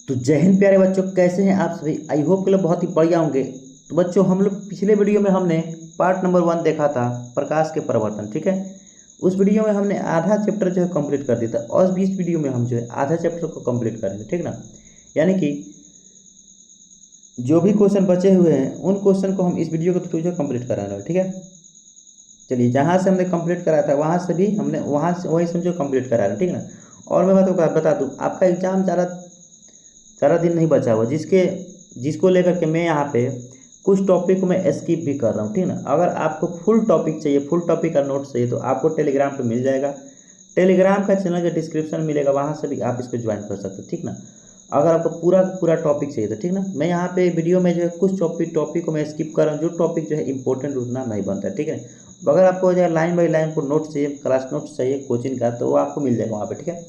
तो जय हिंद प्यारे बच्चों, कैसे हैं आप सभी। आई होप के लोग बहुत ही बढ़िया होंगे। तो बच्चों, हम लोग पिछले वीडियो में हमने पार्ट नंबर 1 देखा था, प्रकाश के परिवर्तन। ठीक है, उस वीडियो में हमने आधा चैप्टर जो है कंप्लीट कर दिया था, और इस वीडियो में हम जो है आधा चैप्टर को कंप्लीट करेंगे। ठीक ना, यानी कि जो भी क्वेश्चन बचे हुए हैं उन क्वेश्चन को हम इस वीडियो के थ्रू जो कंप्लीट कराने वाले। ठीक है, चलिए, जहाँ से हमने कंप्लीट कराया था वहाँ से भी हमने वहाँ से वहीं से जो कंप्लीट करा रहे हैं। ठीक ना, और मैं बता दूँ, आपका एग्जाम ज़्यादा सारा दिन नहीं बचा हुआ, जिसको लेकर के मैं यहाँ पे कुछ टॉपिक को मैं स्किप भी कर रहा हूँ। ठीक ना, अगर आपको फुल टॉपिक चाहिए, फुल टॉपिक का नोट चाहिए, तो आपको टेलीग्राम पे मिल जाएगा। टेलीग्राम का चैनल का डिस्क्रिप्शन मिलेगा, वहाँ से भी आप इसको ज्वाइन कर सकते हो। ठीक ना, अगर आपको पूरा पूरा टॉपिक चाहिए तो। ठीक ना, मैं यहाँ पे वीडियो में जो है कुछ टॉपिक को मैं स्किप कर रहा हूँ, जो टॉपिक जो है इंपॉर्टेंट उतना नहीं बनता है। ठीक है, अगर आपको जो है लाइन बाई लाइन को नोट चाहिए, क्लास नोट चाहिए कोचिंग का, तो वो आपको मिल जाएगा वहाँ पे। ठीक है,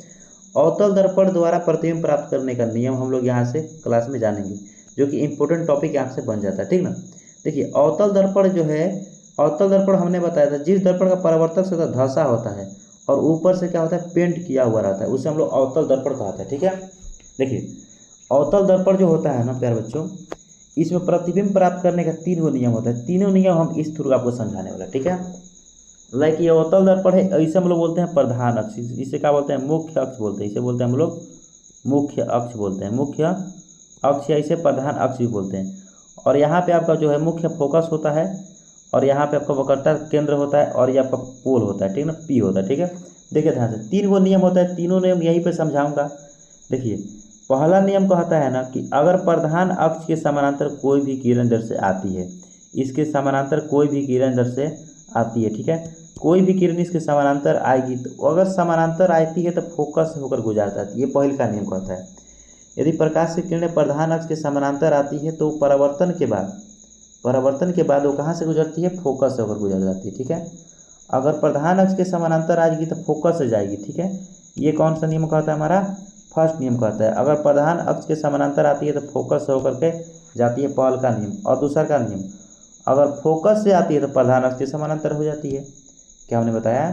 अवतल दर्पण द्वारा प्रतिबिंब प्राप्त करने का नियम हम लोग यहाँ से क्लास में जानेंगे, जो कि इंपॉर्टेंट टॉपिक यहाँ से बन जाता है। ठीक ना, देखिए, अवतल दर्पण जो है, अवतल दर्पण हमने बताया था, जिस दर्पण का परावर्तक सतह धंसा होता है और ऊपर से क्या होता है, पेंट किया हुआ रहता है, उसे हम लोग अवतल दर्पण कहते हैं। ठीक है, देखिए, अवतल दर्पण जो होता है ना प्यारे बच्चों, इसमें प्रतिबिंब प्राप्त करने का 3 गो नियम होता है। तीनों नियम हम इस थ्रू आपको समझाने वाला। ठीक है, लाइक ये अवतल दर्पण है, इसे हम लोग बोलते हैं प्रधान अक्ष, इसे क्या बोलते हैं, मुख्य अक्ष बोलते हैं, इसे बोलते हैं हम लोग मुख्य अक्ष बोलते हैं, मुख्य अक्ष, या इसे प्रधान अक्ष भी बोलते हैं। और यहाँ पे आपका जो है मुख्य फोकस होता है, और यहाँ पे आपका वक्रता केंद्र होता है, और ये आपका पोल होता है। ठीक है ना, पी होता है। ठीक है, देखिए ध्यान से, 3 गो नियम होता है, तीनों नियम यहीं पे समझाऊंगा। देखिए, पहला नियम कहता है ना कि अगर प्रधान अक्ष के समानांतर कोई भी किरण इधर से आती है, इसके समानांतर कोई भी किरण इधर से आती है, ठीक है, कोई भी किरण इसके समानांतर आएगी, तो अगर समानांतर आती है तो फोकस से होकर गुजर जाती है। ये पहले का नियम कहता है। यदि प्रकाश की किरणें प्रधान अक्ष के समानांतर आती है तो परावर्तन के बाद वो कहाँ से गुजरती है, फोकस से होकर गुजर जाती है। ठीक है, अगर प्रधान अक्ष के समानांतर आएगी तो फोकस से जाएगी। ठीक है, ये कौन सा नियम कहता है, हमारा फर्स्ट नियम कहता है। अगर प्रधान अक्ष के समानांतर आती है तो फोकस से होकर के जाती है, पहल का नियम। और दूसरा का नियम, अगर फोकस से आती है तो प्रधान अक्ष के समानांतर हो जाती है। क्या हमने बताया,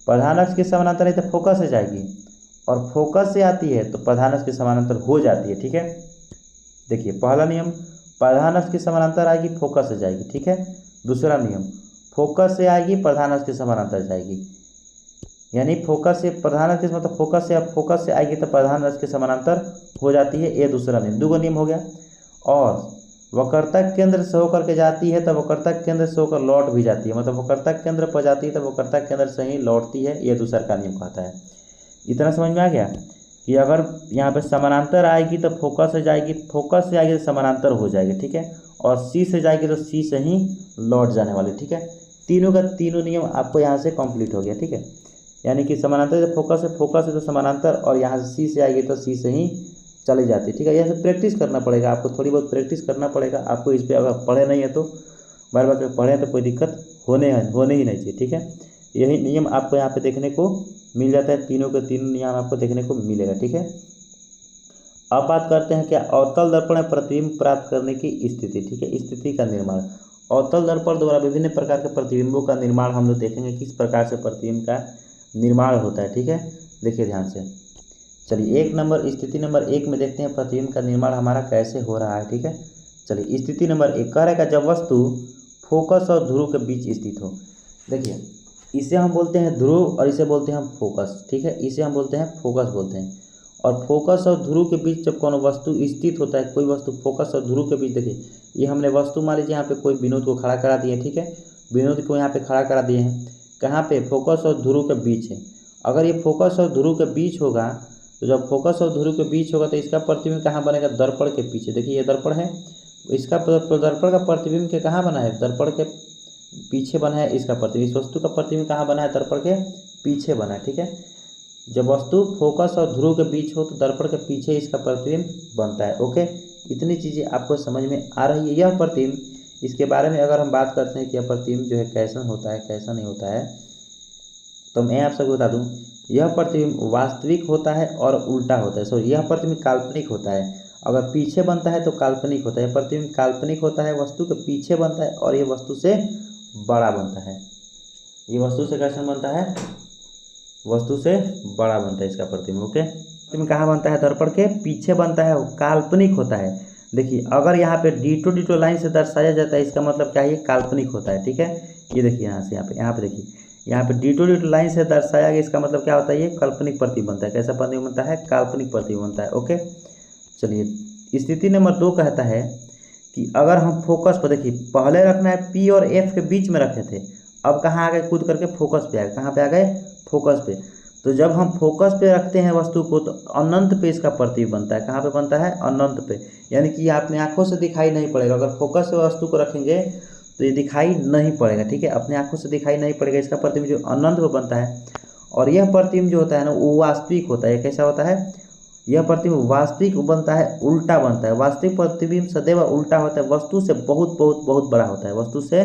प्रधान अक्ष के समानांतर है तो फोकस से जाएगी, और फोकस से आती है तो प्रधान अक्ष के समानांतर हो जाती है। ठीक है, देखिए, पहला नियम, प्रधान अक्ष के समानांतर आएगी, फोकस से जाएगी। ठीक है, दूसरा नियम, फोकस से आएगी, प्रधान अक्ष के समानांतर जाएगी, यानी फोकस से प्रधान अक्ष मतलब फोकस से आएगी तो प्रधान अक्ष के समानांतर हो जाती है। ये दूसरा नियम, 2 नियम हो गया। और वक्रता केंद्र से होकर के जाती है तो वक्रता केंद्र से होकर लौट भी जाती है, मतलब वक्रता केंद्र पर जाती है तो वक्रता केंद्र से ही लौटती है। ये दूसरा का नियम कहता है। इतना समझ में आ गया कि अगर यहाँ पे समानांतर आएगी तो फोकस से जाएगी, फोकस से आएगी तो समानांतर हो जाएगी। ठीक है, और सी से जाएगी तो सी से ही लौट जाने वाली। ठीक है, तीनों का तीनों नियम आपको यहाँ से कंप्लीट हो गया। ठीक है, यानी कि समानांतर से फोकस है तो समानांतर, और यहाँ से सी से आएगी तो सी से ही चली जाती है। ठीक है, यह प्रैक्टिस करना पड़ेगा आपको, थोड़ी बहुत प्रैक्टिस करना पड़ेगा आपको इस पर। अगर पढ़े नहीं है तो बार बार पढ़ें तो कोई दिक्कत होने ही नहीं चाहिए। ठीक है, यही नियम आपको यहाँ पे देखने को मिल जाता है, तीनों के तीनों नियम आपको देखने को मिलेगा। ठीक है, अब बात करते हैं क्या, अवतल दर्पण में प्रतिबिंब प्राप्त करने की स्थिति। ठीक है, स्थिति का निर्माण, अवतल दर्पण द्वारा विभिन्न प्रकार के प्रतिबिंबों का निर्माण हम लोग देखेंगे, किस प्रकार से प्रतिबिंब का निर्माण होता है। ठीक है, देखिए ध्यान से, चलिए, स्थिति नंबर 1 में देखते हैं प्रतिबिंब का निर्माण हमारा कैसे हो रहा है। ठीक है, चलिए, स्थिति नंबर 1 कह रहेगा, जब वस्तु फोकस और ध्रुव के बीच स्थित हो। देखिए, इसे हम बोलते हैं ध्रुव और इसे बोलते हैं हम फोकस। ठीक है, इसे हम बोलते हैं फोकस बोलते हैं। और फोकस और ध्रुव के बीच जब कोनो वस्तु स्थित होता है, कोई वस्तु फोकस और ध्रुव के बीच, देखिए ये हमने वस्तु मान लीजिए यहाँ पे कोई विनोद को खड़ा करा दिए। ठीक है, विनोद को यहाँ पे खड़ा करा दिए हैं, कहाँ पे, फोकस और ध्रुव के बीच है। अगर ये फोकस और ध्रुव के बीच होगा, तो जब फोकस और ध्रुव के बीच होगा तो इसका प्रतिबिंब कहाँ बनेगा, दर्पण के पीछे। देखिए, ये दर्पण है, इसका दर्पण का प्रतिबिंब के कहाँ बना है, दर्पण के पीछे बना है। इसका प्रतिबिंब, इस वस्तु का प्रतिबिंब कहाँ बना है, दर्पण के पीछे बना है। ठीक है, जब वस्तु फोकस और ध्रुव के बीच हो तो दर्पण के पीछे इसका प्रतिबिंब बनता है। ओके, इतनी चीज़ें आपको समझ में आ रही है। यह प्रतिबिंब, इसके बारे में अगर हम बात करते हैं कि यह प्रतिबिंब जो है कैसा होता है कैसा नहीं होता है, तो मैं आप सबको बता दूं, यह प्रतिबिंब वास्तविक होता है और उल्टा होता है। सॉरी, यह प्रतिबिंब काल्पनिक होता है। अगर पीछे बनता है तो काल्पनिक होता है, प्रतिबिंब काल्पनिक होता है, वस्तु के पीछे बनता है, और ये वस्तु से बड़ा बनता है। ये वस्तु से कैसा बनता है, वस्तु से बड़ा बनता है इसका प्रतिबिंब। ओके, में कहाँ बनता है, दर्पण के पीछे बनता है, काल्पनिक होता है। देखिए अगर यहाँ पे डिटो डिटो लाइन से दर्शाया जाता है, इसका मतलब क्या है, ये काल्पनिक होता है। ठीक है, ये देखिए यहाँ से यहाँ पे देखिए, यहाँ पे डिटो डिटो लाइन से दर्शाया गया, इसका मतलब क्या होता है, ये काल्पनिक प्रतिबिंब बनता है। कैसा प्रतिबिंब बनता है, काल्पनिक प्रतिबिंब बनता है। ओके, चलिए स्थिति नंबर 2 कहता है कि अगर हम फोकस पर, देखिए पहले रखना है P और F के बीच में रखे थे, अब कहाँ आ गए, कूद करके फोकस पे आ गए। कहाँ पे आ गए, फोकस पे। तो जब हम फोकस पे रखते हैं वस्तु को तो अनंत पे इसका प्रतिबिंब बनता है। कहाँ पे बनता है, अनंत पे, यानी कि अपने आंखों से दिखाई नहीं पड़ेगा। अगर फोकस से वस्तु को रखेंगे तो ये दिखाई नहीं पड़ेगा। ठीक है, अपने आंखों से दिखाई नहीं पड़ेगा, इसका प्रतिबिंब जो अनंत पे बनता है। और यह प्रतिबिंब जो होता है ना, वो वास्तविक होता है। कैसा होता है, यह प्रतिबिंब वास्तविक बनता है, उल्टा बनता है। वास्तविक प्रतिबिंब सदैव उल्टा होता है, वस्तु से बहुत बहुत बहुत बड़ा होता है, वस्तु से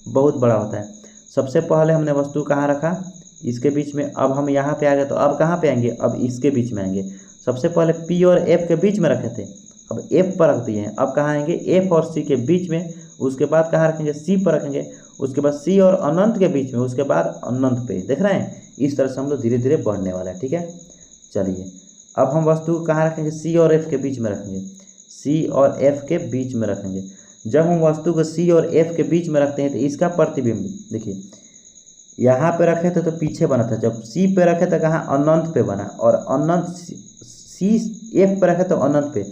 बहुत बड़ा होता है। सबसे पहले हमने वस्तु कहाँ रखा, इसके बीच में। अब हम यहाँ पे आ गए तो अब कहाँ पे आएंगे, अब इसके बीच में आएंगे। सबसे पहले P और F के बीच में रखे थे, अब F पर रख दिए हैं। अब कहाँ आएंगे, F और C के बीच में। उसके बाद कहाँ रखेंगे, C पर रखेंगे। उसके बाद C और अनंत के बीच में, उसके बाद अनंत पे। देख रहे हैं, इस तरह से हम लोग धीरे धीरे बढ़ने वाला है। ठीक है, चलिए अब हम वस्तु को कहाँ रखेंगे, C और F के बीच में रखेंगे, C और F के बीच में रखेंगे। जब हम वस्तु को C और F के बीच में रखते हैं तो इसका प्रतिबिंब, देखिए यहाँ पे रखे थे तो पीछे बना था, जब C पे रखे तो कहाँ, अनंत पे बना। और अनंत C F पे रखे तो अनंत पे,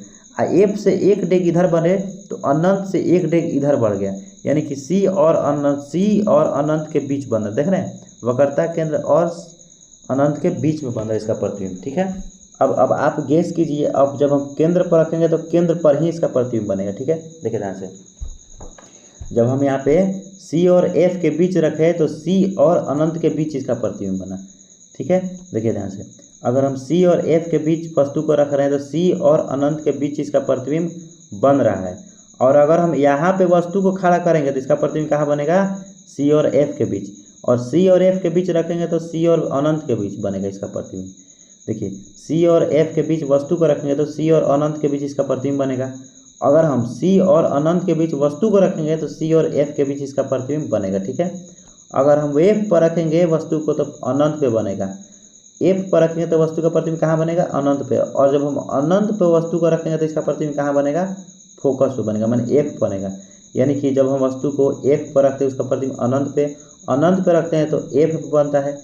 F से एक डेग इधर बने तो अनंत से एक डेग इधर बढ़ गया, यानी कि C और अनंत के बीच बन रहा। देख रहे हैं, वक्रता केंद्र और अनंत के बीच में बन रहा है इसका प्रतिबिंब। ठीक है, अब आप गेस कीजिए, अब जब हम केंद्र पर रखेंगे तो केंद्र पर ही इसका प्रतिबिंब बनेगा। ठीक है, देखिए ध्यान से, जब हम यहाँ पे C और F के बीच रखे तो C और अनंत के बीच इसका प्रतिबिंब बना। ठीक है, देखिए ध्यान से, अगर हम C और F के बीच वस्तु को रख रहे हैं तो C और अनंत के बीच इसका प्रतिबिंब बन रहा है। और अगर हम यहाँ पे वस्तु को खड़ा करेंगे तो इसका प्रतिबिंब कहाँ बनेगा, C और F के बीच। और C और F के बीच रखेंगे तो C और अनंत के बीच बनेगा इसका प्रतिबिंब। देखिए C और F के बीच वस्तु को रखेंगे तो C और अनंत के बीच इसका प्रतिबिंब बनेगा। अगर हम C और अनंत के बीच वस्तु को रखेंगे तो C और F के बीच इसका प्रतिबिंब बनेगा। ठीक है, अगर हम F पर रखेंगे वस्तु को तो अनंत पे बनेगा, F पर रखेंगे तो वस्तु का प्रतिबिंब कहाँ बनेगा, अनंत पे। और जब हम अनंत पे वस्तु को रखेंगे तो इसका प्रतिबिंब कहाँ बनेगा, फोकस पे बनेगा, माने F बनेगा। यानी कि जब हम वस्तु को F पर रखते हैं उसका प्रतिबिंब अनंत पे रखते हैं तो F बनता है।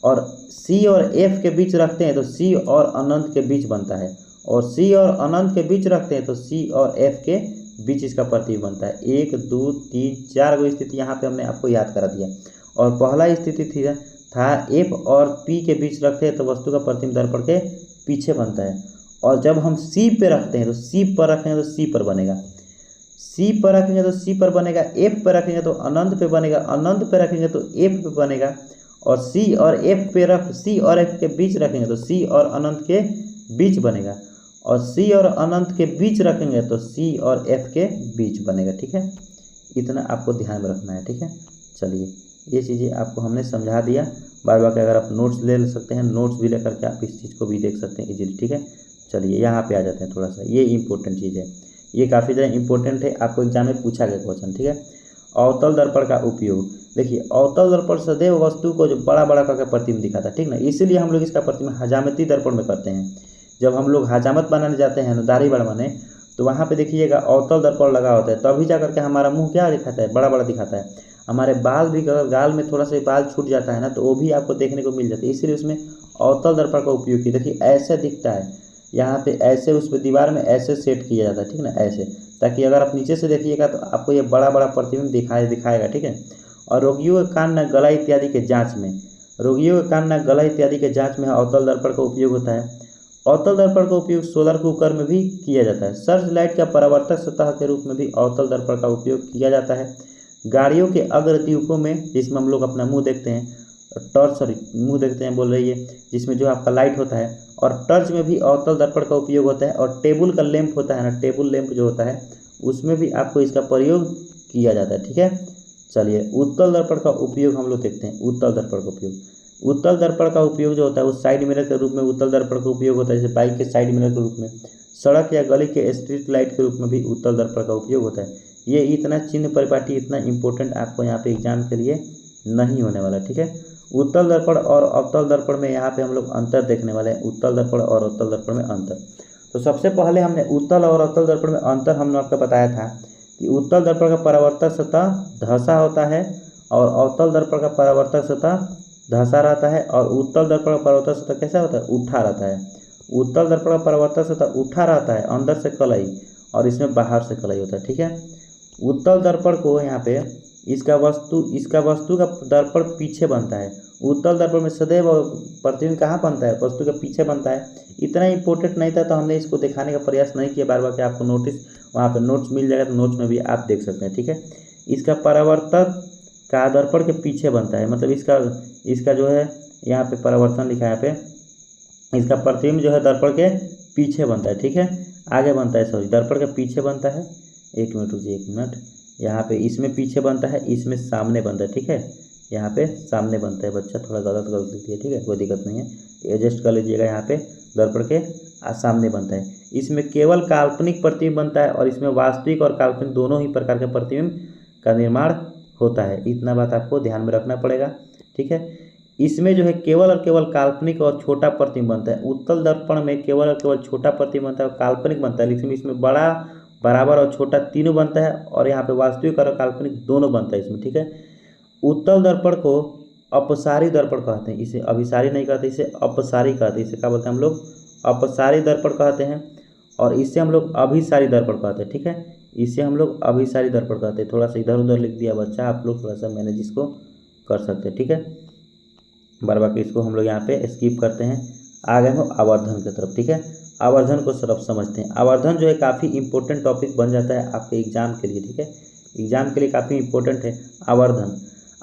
और C और F के बीच रखते हैं तो C और अनंत के बीच बनता है। और C और अनंत के बीच रखते हैं तो C और F के बीच इसका प्रतिबिंब बनता है। 1 2 3 4 गो स्थिति यहाँ पे हमने आपको याद करा दिया। और पहला स्थिति था F और P के बीच रखते हैं तो वस्तु का प्रतिबिंब दर्पण के पीछे बनता है। और जब हम C पे रखते हैं तो C पर रखेंगे तो C पर बनेगा, C पर रखेंगे तो C पर बनेगा, F पर रखेंगे तो अनंत पे बनेगा, अनंत पे रखेंगे तो F पे बनेगा। और C और F के बीच रखेंगे तो C और अनंत के बीच बनेगा। और C और अनंत के बीच रखेंगे तो C और F के बीच बनेगा। ठीक है, इतना आपको ध्यान में रखना है। ठीक है, चलिए ये चीज़ें आपको हमने समझा दिया। बार बार के अगर आप नोट्स ले सकते हैं, नोट्स भी लेकर के आप इस चीज़ को भी देख सकते हैं इजीली। ठीक है, चलिए यहाँ पे आ जाते हैं थोड़ा सा, ये इंपॉर्टेंट चीज़ है, ये काफ़ी ज़्यादा इंपॉर्टेंट है, आपको एग्जाम में पूछा गया क्वेश्चन। ठीक है, अवतल दर्पण का उपयोग। देखिए अवतल दर्पण सदैव वस्तु को जो बड़ा बड़ा करके प्रतिबिंब दिखाता है, ठीक ना, इसीलिए हम लोग इसका प्रतिबिंब हजामती दर्पण में करते हैं। जब हम लोग हजामत बनाने जाते हैं ना, दाढ़ी बढ़वाने, तो वहाँ पे देखिएगा अवतल दर्पण लगा होता है, तभी जा करके हमारा मुंह क्या दिखाता है, बड़ा बड़ा दिखाता है। हमारे बाल भी, अगर गाल में थोड़ा सा बाल छूट जाता है ना तो वो भी आपको देखने को मिल जाता है, इसीलिए उसमें अवतल दर्पण का उपयोग किया। देखिए ऐसे दिखता है यहाँ पे, ऐसे उस पर दीवार में ऐसे सेट किया जाता है, ठीक ना, ऐसे, ताकि अगर आप नीचे से देखिएगा तो आपको ये बड़ा बड़ा प्रतिबिंब दिखाएगा। ठीक है, और रोगियों के कान, नाक, गला इत्यादि के जाँच में, रोगियों के कान, नाक, गला इत्यादि के जाँच में अवतल दर्पण का उपयोग होता है। अवतल दर्पण का उपयोग सोलर कुकर में भी किया जाता है। सर्च लाइट का परावर्तक सतह के रूप में भी अवतल दर्पण का उपयोग किया जाता है। गाड़ियों के अग्रदीपों में, जिसमें हम लोग अपना मुंह देखते हैं, मुंह देखते हैं बोल रही है, जिसमें जो आपका लाइट होता है, और टर्च में भी अवतल दर्पण का उपयोग होता है। और टेबल का लैंप होता है ना, टेबल लैंप जो होता है, उसमें भी आपको इसका प्रयोग किया जाता है। ठीक है, चलिए उत्तल दर्पण का उपयोग हम लोग देखते हैं। उत्तल दर्पण का उपयोग, उत्तल दर्पण का उपयोग जो होता है वो साइड मिरर के रूप में उत्तल दर्पण का उपयोग होता है, जैसे बाइक के साइड मिरर के रूप में। सड़क या गली के स्ट्रीट लाइट के रूप में भी उत्तल दर्पण का उपयोग होता है। ये इतना चिन्ह परिपाटी इतना इंपॉर्टेंट आपको यहाँ पे एग्जाम के लिए नहीं होने वाला। ठीक है, उत्तल दर्पण और अवतल दर्पण में यहाँ पे हम लोग अंतर देखने वाले हैं, उत्तल दर्पण और अवतल दर्पण में अंतर। तो सबसे पहले हमने उत्तल और अवतल दर्पण में अंतर हमने आपको बताया था कि उत्तल दर्पण का परावर्तक सतह धंसा होता है और अवतल दर्पण का परावर्तक सतह धंसा रहता है, और उत्तल दर्पण का परावर्तक सतह कैसा होता है, उठा रहता है। उत्तल दर्पण का परावर्तक सतह उठा रहता है, अंदर से कलई, और इसमें बाहर से कलई होता है, ठीक है। उत्तल दर्पण को यहाँ पे इसका वस्तु का दर्पण पीछे बनता है। उत्तल दर्पण में सदैव प्रतिबिंब कहाँ बनता है, वस्तु के पीछे बनता है। इतना इंपॉर्टेंट नहीं था तो हमने इसको दिखाने का प्रयास नहीं किया बार बार, कि आपको नोटिस वहाँ पे नोट्स मिल जाएगा, तो नोट्स में भी आप देख सकते हैं, ठीक है। इसका परावर्तक का दर्पण के पीछे बनता है, मतलब इसका जो है यहाँ पे परावर्तन लिखा है, यहाँ पे इसका प्रतिबिंब जो है दर्पण के पीछे बनता है, ठीक है, आगे बनता है, सॉरी दर्पण के पीछे बनता है। एक मिनट रुकिए, एक मिनट, यहाँ पे इसमें पीछे बनता है, इसमें सामने बनता है, ठीक है, यहाँ पे सामने बनता है। बच्चा थोड़ा गलत लिखी है, ठीक है, कोई दिक्कत नहीं है, एडजस्ट कर लीजिएगा। यहाँ पे दर्पण के सामने बनता है। इसमें केवल काल्पनिक प्रतिबिंब बनता है और इसमें वास्तविक और काल्पनिक दोनों ही प्रकार के प्रतिबिंब का निर्माण होता है। इतना बात आपको ध्यान में रखना पड़ेगा, ठीक है। इसमें जो है केवल और केवल काल्पनिक और छोटा प्रतिबिंब बनता है। उत्तल दर्पण में केवल और केवल छोटा प्रतिबिंब बनता है और काल्पनिक बनता है, लेकिन इसमें बड़ा, बराबर और छोटा तीनों बनता है, और यहाँ पे वास्तविक और काल्पनिक दोनों बनता है इसमें, ठीक है। उत्तल दर्पण को अपसारी दर्पण कहते हैं, इसे अभिसारी नहीं कहते, इसे अपसारी कहते हैं। इसे क्या बोलते हैं हम लोग, अपसारी दर्पण कहते हैं, और इससे हम लोग अभिसारी दर्पण कहते हैं, ठीक है। इसे हम लोग अभिसारी दर्पण कहते हैं। थोड़ा सा इधर उधर लिख दिया बच्चा, आप लोग थोड़ा सा मैनेज इसको कर सकते हैं, ठीक है। बार बार इसको हम लोग यहाँ पे स्किप करते हैं, आ गए हम आवर्धन की तरफ, ठीक है। आवर्धन को सिर्फ समझते हैं। आवर्धन जो है काफ़ी इंपॉर्टेंट टॉपिक बन जाता है आपके एग्जाम के लिए, ठीक है, एग्जाम के लिए काफ़ी इंपॉर्टेंट है आवर्धन।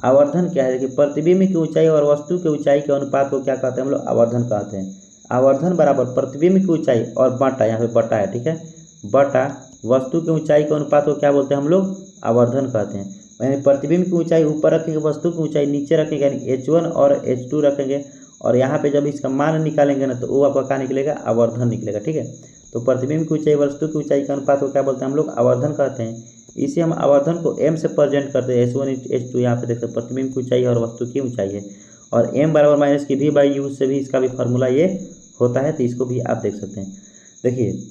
आवर्धन क्या है कि प्रतिबिंब की ऊंचाई और वस्तु की ऊंचाई के अनुपात को क्या कहते हैं हम लोग, आवर्धन कहते हैं। आवर्धन बराबर प्रतिबिंब की ऊंचाई और बटा, यहाँ पे बटा है, ठीक है, बटा वस्तु की ऊंचाई के अनुपात को क्या बोलते हैं हम लोग, आवर्धन कहते हैं। यानी प्रतिबिंब की ऊंचाई ऊपर रखेंगे, वस्तु की ऊंचाई नीचे रखेंगे, यानी H1 और H2 रखेंगे, और यहाँ पे जब इसका मान निकालेंगे ना, तो वो आपका क्या निकलेगा, आवर्धन निकलेगा, ठीक है। तो प्रतिबिंब की ऊंचाई वस्तु की ऊंचाई के अनुपात को क्या बोलते हैं हम लोग, आवर्धन कहते हैं। इसे हम आवर्धन को m से प्रेजेंट करते हैं, H1 H2, यहाँ पे देखते हैं प्रतिबिंब की ऊंचाई और वस्तु की ऊंचाई है, और m बराबर माइनस की v बाई यू से भी इसका भी फार्मूला ये होता है, तो इसको भी आप देख सकते हैं। देखिए,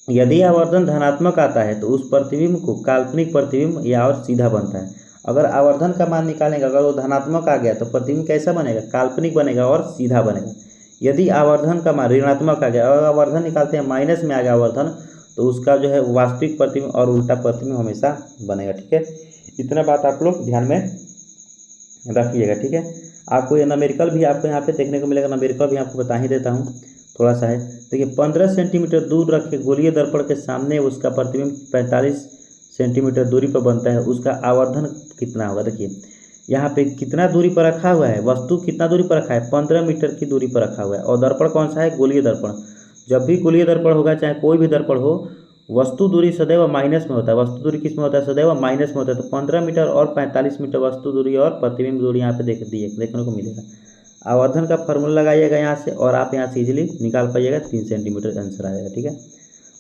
यदि आवर्धन धनात्मक आता है तो उस प्रतिबिंब को काल्पनिक प्रतिबिंब या और सीधा बनता है। अगर आवर्धन का मान निकालेंगे, अगर वो धनात्मक आ गया तो प्रतिबिंब कैसा बनेगा, काल्पनिक बनेगा और सीधा बनेगा। यदि आवर्धन का मान ऋणात्मक आ गया, अगर आवर्धन निकालते हैं माइनस में आ गया आवर्धन, तो उसका जो है वास्तविक प्रतिबिंब और उल्टा प्रतिबिंब हमेशा बनेगा, ठीक है। इतना बात आप लोग ध्यान में रखिएगा, ठीक है। आपको ये न्यूमेरिकल भी आपको यहाँ पे देखने को मिलेगा, न्यूमेरिकल भी आपको बता ही देता हूँ, थोड़ा सा है। देखिए, 15 सेंटीमीटर दूर रखे गोलीय दर्पण के सामने उसका प्रतिबिंब 45 सेंटीमीटर दूरी पर बनता है, उसका आवर्धन कितना होगा। देखिए, यहाँ पे कितना दूरी पर रखा हुआ है, वस्तु कितना दूरी पर रखा है, 15 मीटर की दूरी पर रखा हुआ है, और दर्पण कौन सा है, गोलीय दर्पण। जब भी गोलीय दर्पण होगा, चाहे कोई भी दर्पण हो, वस्तु दूरी सदैव माइनस में होता है। वस्तु दूरी किस में होता है, सदैव माइनस में होता है। तो 15 मीटर और 45 मीटर वस्तु दूरी और प्रतिबिंब दूरी यहाँ पे देखने को मिलेगा। आवर्धन का फॉर्मूला लगाइएगा यहाँ से, और आप यहाँ से इजीली निकाल पाइएगा, 3 सेंटीमीटर आंसर आएगा, ठीक है।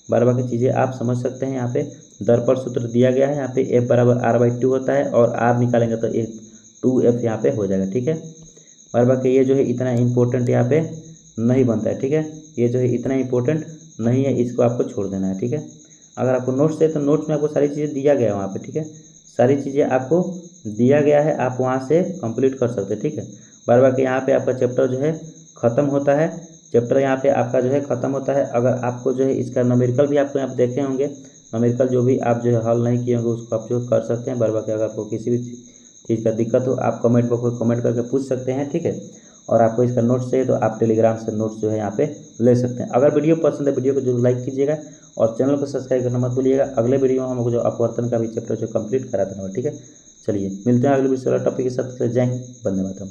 बार बार की चीज़ें आप समझ सकते हैं। यहाँ पे दर्पण सूत्र दिया गया है, यहाँ पे F बराबर R/2 होता है, और R निकालेंगे तो 2F यहाँ पे हो जाएगा, ठीक है। बार बार ये जो है इतना इंपॉर्टेंट यहाँ पे नहीं बनता है, ठीक है। ये जो है इतना इंपॉर्टेंट नहीं है, इसको आपको छोड़ देना है, ठीक है। अगर आपको नोट्स है तो नोट्स में आपको सारी चीज़ें दिया गया है वहाँ पे, ठीक है, सारी चीज़ें आपको दिया गया है, आप वहाँ से कंप्लीट कर सकते हैं, ठीक है। बार बार यहाँ पे आपका चैप्टर जो है ख़त्म होता है, चैप्टर यहाँ पे आपका जो है ख़त्म होता है। अगर आपको जो है इसका न्यूमेरिकल भी आपको यहाँ पे देखे होंगे, न्यूमेरिकल जो भी आप जो है हल नहीं किए होंगे उसको आप जो कर सकते हैं। बार बार अगर आपको किसी भी चीज़ का दिक्कत हो, आप कमेंट बॉक्स में कमेंट करके पूछ सकते हैं, ठीक है। और आपको इसका नोट्स चाहिए तो आप टेलीग्राम से नोट्स जो है यहाँ पे ले सकते हैं। अगर वीडियो पसंद है, वीडियो को जरूर लाइक कीजिएगा और चैनल को सब्सक्राइब करना मत भूलिएगा। अगले वीडियो में हम जो अपवर्तन का भी चैप्टर जो कंप्लीट करा देना, ठीक है। चलिए मिलते हैं अगले वीडियो वाला टॉपिक के साथ। जय हिंद, वंदे मातरम।